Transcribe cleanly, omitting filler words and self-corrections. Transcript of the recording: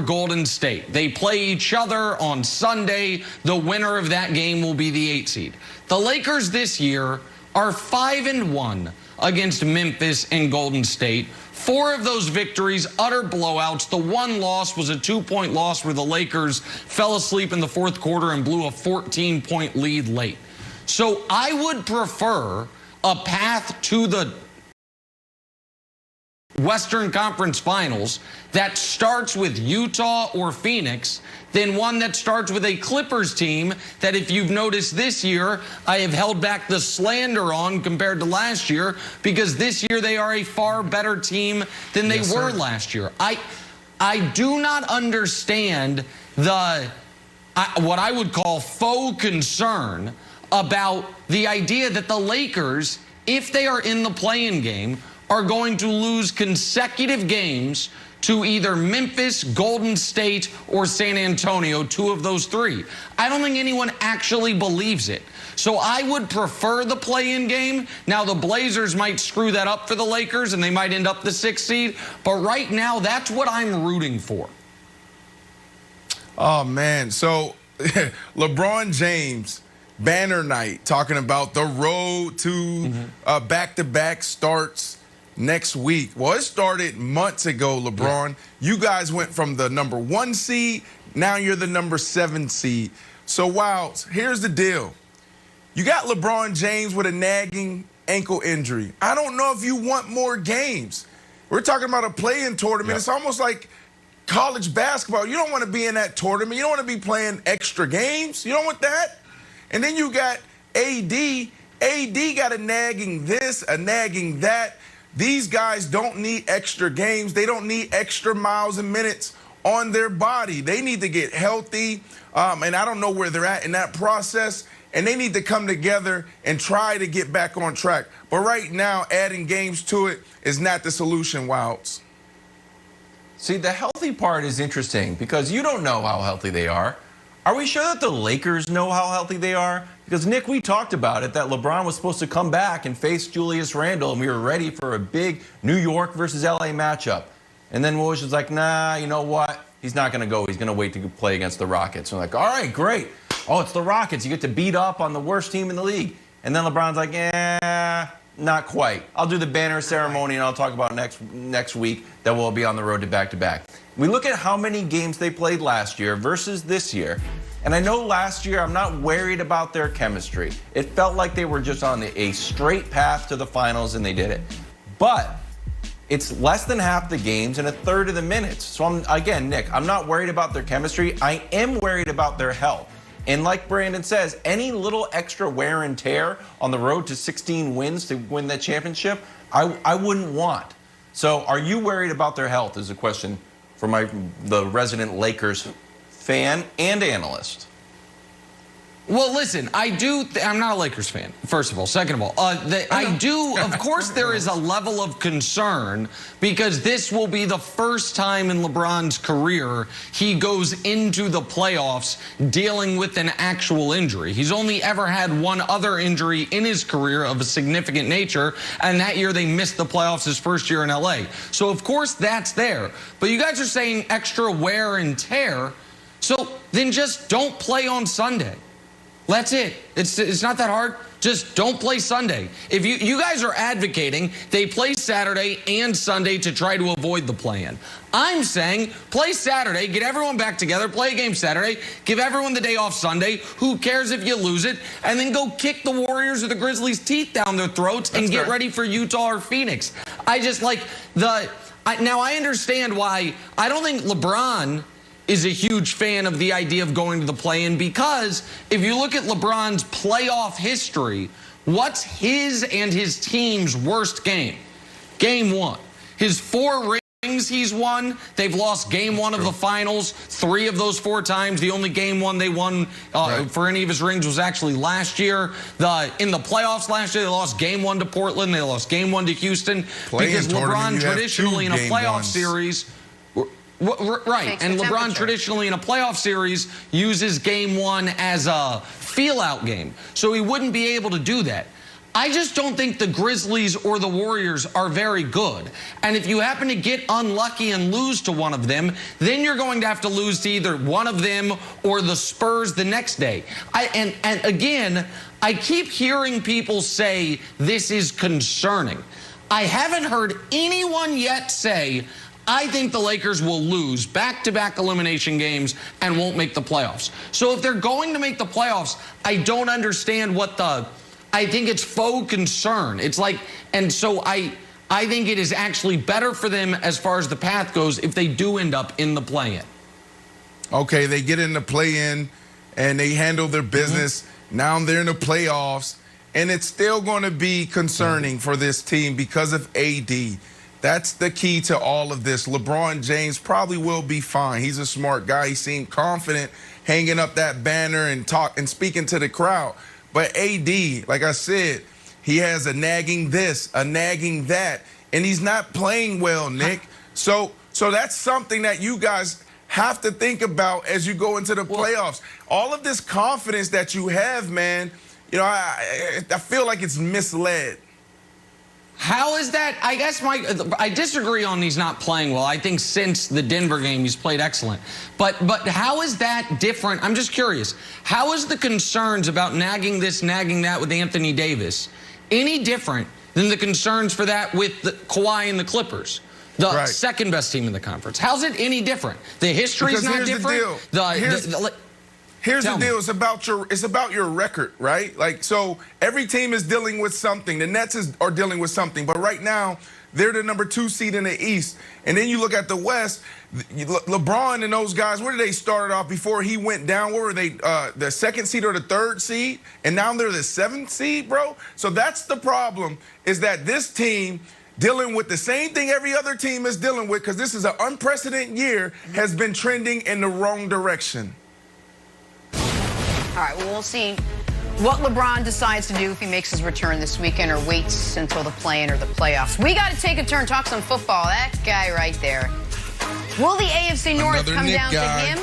Golden State. They play each other on Sunday. The winner of that game will be the 8 seed. The Lakers this year are 5-1 against Memphis and Golden State. 4 of those victories, utter blowouts. The one loss was a 2-point loss where the Lakers fell asleep in the fourth quarter and blew a 14-point lead late. So I would prefer a path to the Western Conference Finals that starts with Utah or Phoenix than one that starts with a Clippers team that, if you've noticed this year, I have held back the slander on compared to last year, because this year they are a far better team than they were last year. I do not understand what I would call faux concern about the idea that the Lakers, if they are in the play-in game, are going to lose consecutive games to either Memphis, Golden State, or San Antonio, 2 of those 3. I don't think anyone actually believes it. So I would prefer the play-in game. Now, the Blazers might screw that up for the Lakers, and they might end up the 6th seed. But right now, that's what I'm rooting for. Oh, man. So LeBron James, banner night, talking about the road to back-to-back starts next week. Well, it started months ago, LeBron. You guys went from the number 1 seed, now you're the number 7 seed. So, Wilds, here's the deal. You got LeBron James with a nagging ankle injury. I don't know if you want more games. We're talking about a play-in tournament. It's almost like college basketball. You don't want to be in that tournament. You don't want to be playing extra games. You don't want that. And then you got AD. AD got a nagging this, a nagging that. These guys don't need extra games. They don't need extra miles and minutes on their body. They need to get healthy, and I don't know where they're at in that process, and they need to come together and try to get back on track. But right now, adding games to it is not the solution, Wilds. See, the healthy part is interesting because you don't know how healthy they are. Are we sure that the Lakers know how healthy they are? Because, Nick, we talked about it, that LeBron was supposed to come back and face Julius Randle, and we were ready for a big New York versus LA matchup. And then Woj was like, nah, you know what? He's not going to go. He's going to wait to play against the Rockets. And we're like, all right, great. Oh, it's the Rockets. You get to beat up on the worst team in the league. And then LeBron's like, not quite. I'll do the banner ceremony, and I'll talk about next week that we'll be on the road to back-to-back. We look at how many games they played last year versus this year. And I know last year I'm not worried about their chemistry. It felt like they were just on a straight path to the finals, and they did it. But it's less than half the games and a third of the minutes. So, again, Nick, I'm not worried about their chemistry. I am worried about their health. And like Brandon says, any little extra wear and tear on the road to 16 wins to win that championship, I wouldn't want. So are you worried about their health is a question for the resident Lakers fan and analyst. Well, listen, I'm not a Lakers fan, first of all. Second of all, of course there is a level of concern because this will be the first time in LeBron's career he goes into the playoffs dealing with an actual injury. He's only ever had one other injury in his career of a significant nature, and that year they missed the playoffs his first year in LA. So, of course, that's there. But you guys are saying extra wear and tear, so then just don't play on Sunday. That's it. It's not that hard. Just don't play Sunday. If you guys are advocating they play Saturday and Sunday to try to avoid the play-in. I'm saying play Saturday, get everyone back together, play a game Saturday, give everyone the day off Sunday. Who cares if you lose it? And then go kick the Warriors or the Grizzlies' teeth down their throats and get ready for Utah or Phoenix. I just like now I understand why I don't think LeBron is a huge fan of the idea of going to the play-in, because if you look at LeBron's playoff history, what's his and his team's worst game? Game 1. His 4 rings he's won, they've lost game 1 of the finals 3 of those 4 times. The only game 1 they won for any of his rings was actually last year. In the playoffs last year, they lost game 1 to Portland. They lost game 1 to Houston. Because LeBron traditionally in a playoff series... Right, and LeBron traditionally in a playoff series uses game 1 as a feel-out game. So he wouldn't be able to do that. I just don't think the Grizzlies or the Warriors are very good. And if you happen to get unlucky and lose to one of them, then you're going to have to lose to either one of them or the Spurs the next day. And again, I keep hearing people say this is concerning. I haven't heard anyone yet say, I think the Lakers will lose back-to-back elimination games and won't make the playoffs. So if they're going to make the playoffs, I don't understand what I think it's faux concern. It's like, and so I think it is actually better for them as far as the path goes if they do end up in the play-in. Okay, they get in the play-in and they handle their business. Now they're in the playoffs, and it's still going to be concerning for this team because of AD. That's the key to all of this. LeBron James probably will be fine. He's a smart guy. He seemed confident hanging up that banner and speaking to the crowd. But AD, like I said, he has a nagging this, a nagging that, and he's not playing well, Nick. So that's something that you guys have to think about as you go into the playoffs. All of this confidence that you have, man, you know, I feel like it's misled. How is that? I guess I disagree on he's not playing well. I think since the Denver game he's played excellent. But how is that different? I'm just curious. How is the concerns about nagging this, nagging that with Anthony Davis any different than the concerns for that with Kawhi and the Clippers, the second best team in the conference? How's it any different? The history's not different. Here's the deal. It's about your record, right? Like, so every team is dealing with something. The Nets are dealing with something. But right now, they're the number 2 seed in the East. And then you look at the West, LeBron and those guys, where did they start off before he went down? Where were they, the 2nd seed or the 3rd seed? And now they're the 7th seed, bro? So that's the problem, is that this team, dealing with the same thing every other team is dealing with, because this is an unprecedented year, has been trending in the wrong direction. All right, well, we'll see what LeBron decides to do if he makes his return this weekend or waits until the play-in or the playoffs. We got to take a turn, talk some football. That guy right there. Will the AFC North come down to him